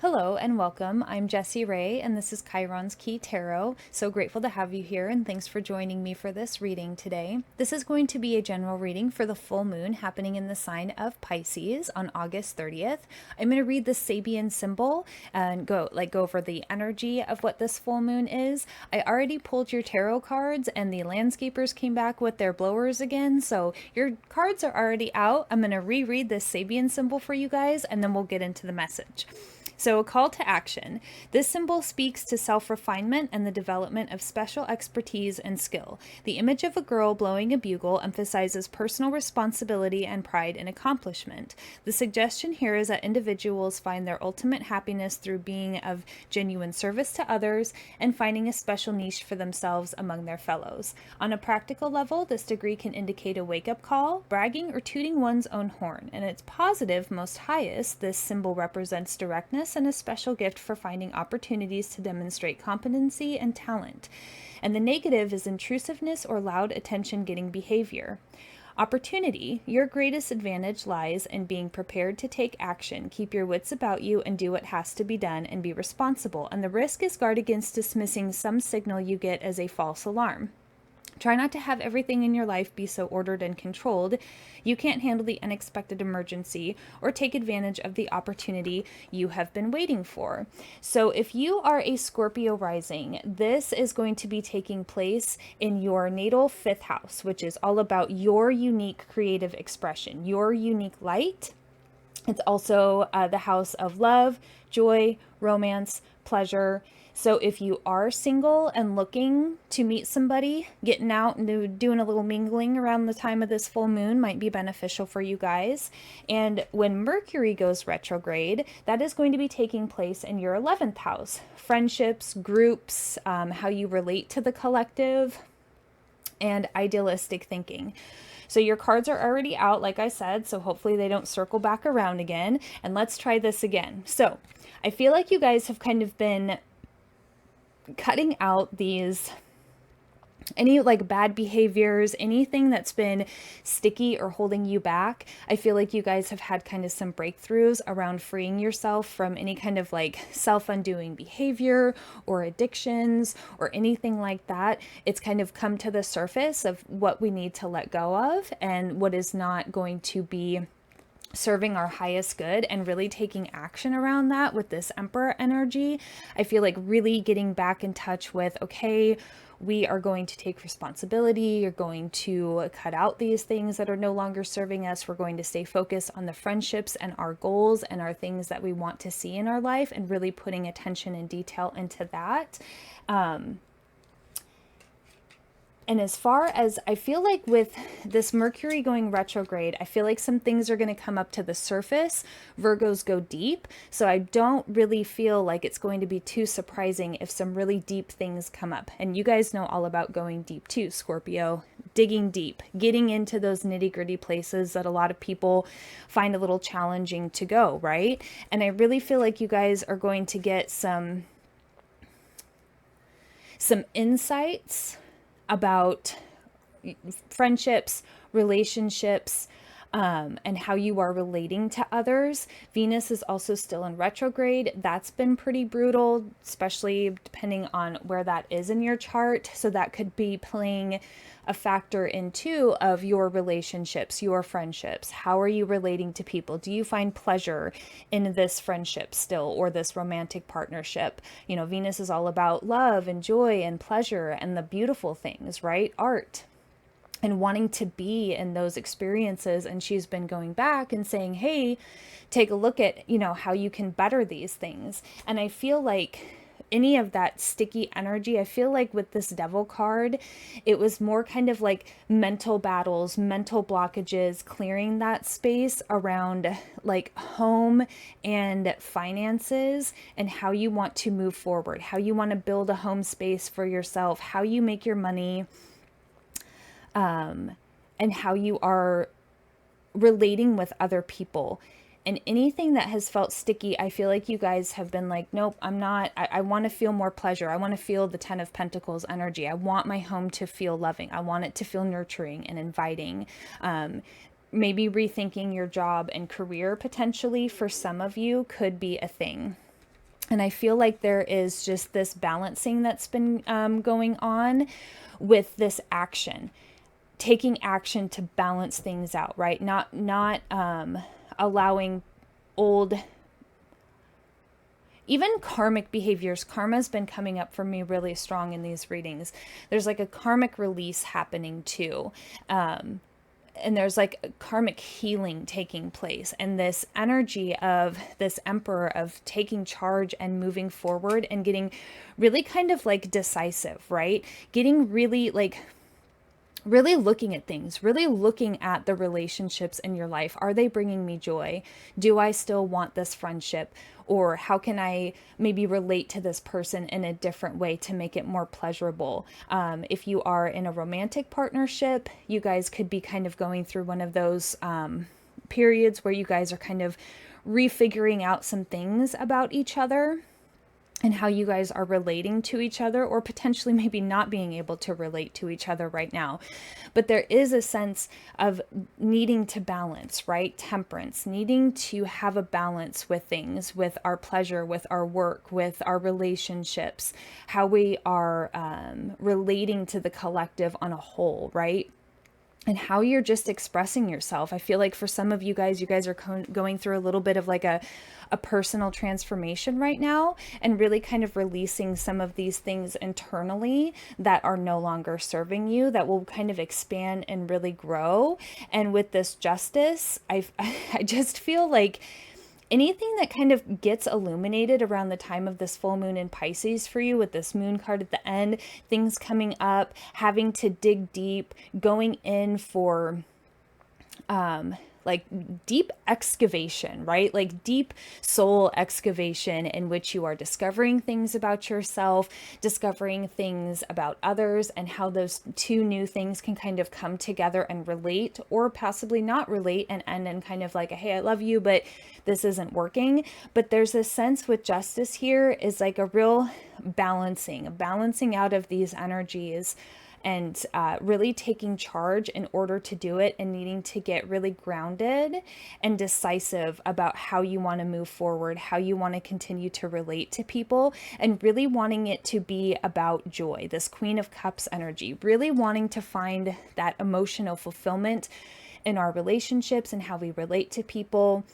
Hello and welcome. I'm Jessie Ray, and this is Chiron's Key Tarot. So grateful to have you here, and thanks for joining me for this reading today. This is going to be a general reading for the full moon happening in the sign of Pisces on August 30th. I'm going to read the Sabian symbol and go over the energy of what this full moon is. I already pulled your tarot cards, and the landscapers came back with their blowers again, so your cards are already out. I'm going to reread this Sabian symbol for you guys, and then we'll get into the message. So, a call to action. This symbol speaks to self-refinement and the development of special expertise and skill. The image of a girl blowing a bugle emphasizes personal responsibility and pride in accomplishment. The suggestion here is that individuals find their ultimate happiness through being of genuine service to others and finding a special niche for themselves among their fellows. On a practical level, this degree can indicate a wake-up call, bragging, or tooting one's own horn. And its positive, most highest, this symbol represents directness and a special gift for finding opportunities to demonstrate competency and talent. And the negative is intrusiveness or loud attention-getting behavior. Opportunity. Your greatest advantage lies in being prepared to take action. Keep your wits about you and do what has to be done and be responsible. And the risk is guard against dismissing some signal you get as a false alarm. Try not to have everything in your life be so ordered and controlled. You can't handle the unexpected emergency or take advantage of the opportunity you have been waiting for. So if you are a Scorpio rising, this is going to be taking place in your natal 5th house, which is all about your unique creative expression, your unique light. It's also the house of love, joy, romance, pleasure. So if you are single and looking to meet somebody, getting out and doing a little mingling around the time of this full moon might be beneficial for you guys. And when Mercury goes retrograde, that is going to be taking place in your 11th house. Friendships, groups, how you relate to the collective, and idealistic thinking. So your cards are already out, like I said, so hopefully they don't circle back around again. And let's try this again. So I feel like you guys have kind of been cutting out any like bad behaviors, anything that's been sticky or holding you back. I feel like you guys have had kind of some breakthroughs around freeing yourself from any kind of like self-undoing behavior or addictions or anything like that. It's kind of come to the surface of what we need to let go of and what is not going to be serving our highest good, and really taking action around that with this Emperor energy. I feel like really getting back in touch with, okay, we are going to take responsibility. You're going to cut out these things that are no longer serving us. We're going to stay focused on the friendships and our goals and our things that we want to see in our life, and really putting attention and detail into that. And as far as I feel like with this Mercury going retrograde, I feel like some things are going to come up to the surface. Virgos go deep. So I don't really feel like it's going to be too surprising if some really deep things come up. And you guys know all about going deep too, Scorpio. Digging deep, getting into those nitty-gritty places that a lot of people find a little challenging to go, right? And I really feel like you guys are going to get some insights about friendships, relationships, and how you are relating to others. Venus is also still in retrograde. That's been pretty brutal, especially depending on where that is in your chart. So that could be playing a factor in too of your relationships, your friendships. How are you relating to people? Do you find pleasure in this friendship still, or this romantic partnership? You know, Venus is all about love and joy and pleasure and the beautiful things, right? Art. And wanting to be in those experiences. And she's been going back and saying, hey, take a look at, how you can better these things. And I feel like any of that sticky energy, I feel like with this Devil card, it was more kind of like mental battles, mental blockages, clearing that space around like home and finances and how you want to move forward, how you want to build a home space for yourself, how you make your money, and how you are relating with other people. And anything that has felt sticky, I feel like you guys have been like, nope, I'm not, I want to feel more pleasure. I want to feel the 10 of Pentacles energy. I want my home to feel loving. I want it to feel nurturing and inviting. Maybe rethinking your job and career potentially for some of you could be a thing. And I feel like there is just this balancing that's been going on with this action, taking action to balance things out, right? Not allowing old, even karmic behaviors. Karma's been coming up for me really strong in these readings. There's like a karmic release happening too. And there's like karmic healing taking place, and this energy of this emperor of taking charge and moving forward and getting really kind of like decisive, right? Getting really like really looking at things, really looking at the relationships in your life. Are they bringing me joy? Do I still want this friendship? Or how can I maybe relate to this person in a different way to make it more pleasurable? If you are in a romantic partnership, you guys could be kind of going through one of those periods where you guys are kind of refiguring out some things about each other and how you guys are relating to each other, or potentially maybe not being able to relate to each other right now. But there is a sense of needing to balance, right? Temperance, needing to have a balance with things, with our pleasure, with our work, with our relationships, how we are relating to the collective on a whole, right? And how you're just expressing yourself. I feel like for some of you guys are going through a little bit of like a personal transformation right now, and really kind of releasing some of these things internally that are no longer serving you, that will kind of expand and really grow. And with this justice, I just feel like anything that kind of gets illuminated around the time of this full moon in Pisces for you, with this moon card at the end, things coming up, having to dig deep, going in for like deep excavation, right? Like deep soul excavation, in which you are discovering things about yourself, discovering things about others, and how those two new things can kind of come together and relate, or possibly not relate and end in kind of like a, hey, I love you, but this isn't working. But there's a sense with justice here is like a real balancing, a balancing out of these energies, and really taking charge in order to do it, and needing to get really grounded and decisive about how you want to move forward, how you want to continue to relate to people, and really wanting it to be about joy. This Queen of Cups energy, really wanting to find that emotional fulfillment in our relationships and how we relate to people.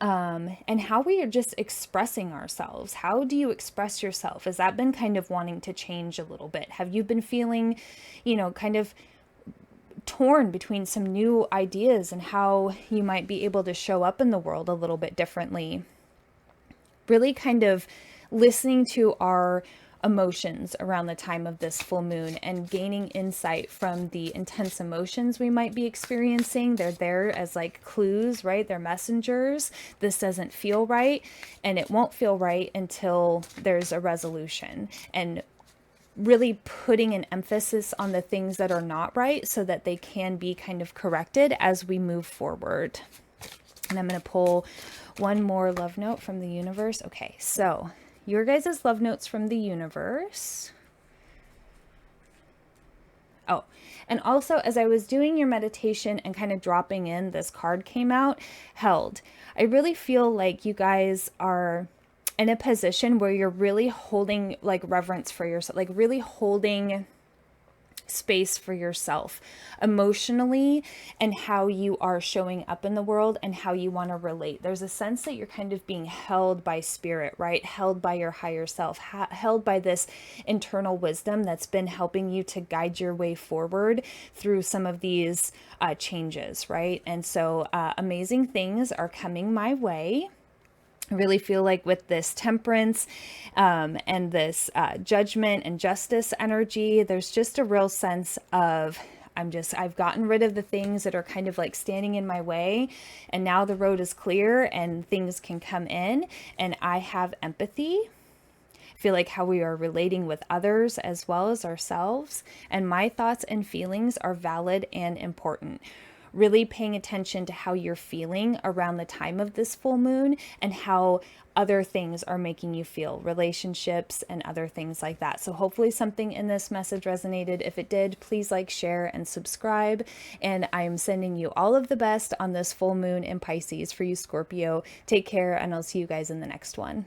And how we are just expressing ourselves. How do you express yourself? Has that been kind of wanting to change a little bit? Have you been feeling, kind of torn between some new ideas and how you might be able to show up in the world a little bit differently? Really kind of listening to our emotions around the time of this full moon and gaining insight from the intense emotions we might be experiencing. They're there as like clues, right? They're messengers. This doesn't feel right, and it won't feel right until there's a resolution, and really putting an emphasis on the things that are not right so that they can be kind of corrected as we move forward. And I'm going to pull one more love note from the universe. Okay, so your guys' love notes from the universe. Oh, and also as I was doing your meditation and kind of dropping in, this card came out, held. I really feel like you guys are in a position where you're really holding like reverence for yourself, like really holding space for yourself emotionally, and how you are showing up in the world and how you want to relate. There's a sense that you're kind of being held by spirit, right? Held by your higher self, held by this internal wisdom that's been helping you to guide your way forward through some of these changes, right? And so amazing things are coming my way. I really feel like with this temperance and this judgment and justice energy, there's just a real sense of I've gotten rid of the things that are kind of like standing in my way, and now the road is clear and things can come in, and I have empathy. I feel like how we are relating with others as well as ourselves, and my thoughts and feelings are valid and important. Really paying attention to how you're feeling around the time of this full moon, and how other things are making you feel, relationships and other things like that. So hopefully something in this message resonated. If it did, please like, share, and subscribe. And I am sending you all of the best on this full moon in Pisces for you, Scorpio. Take care, and I'll see you guys in the next one.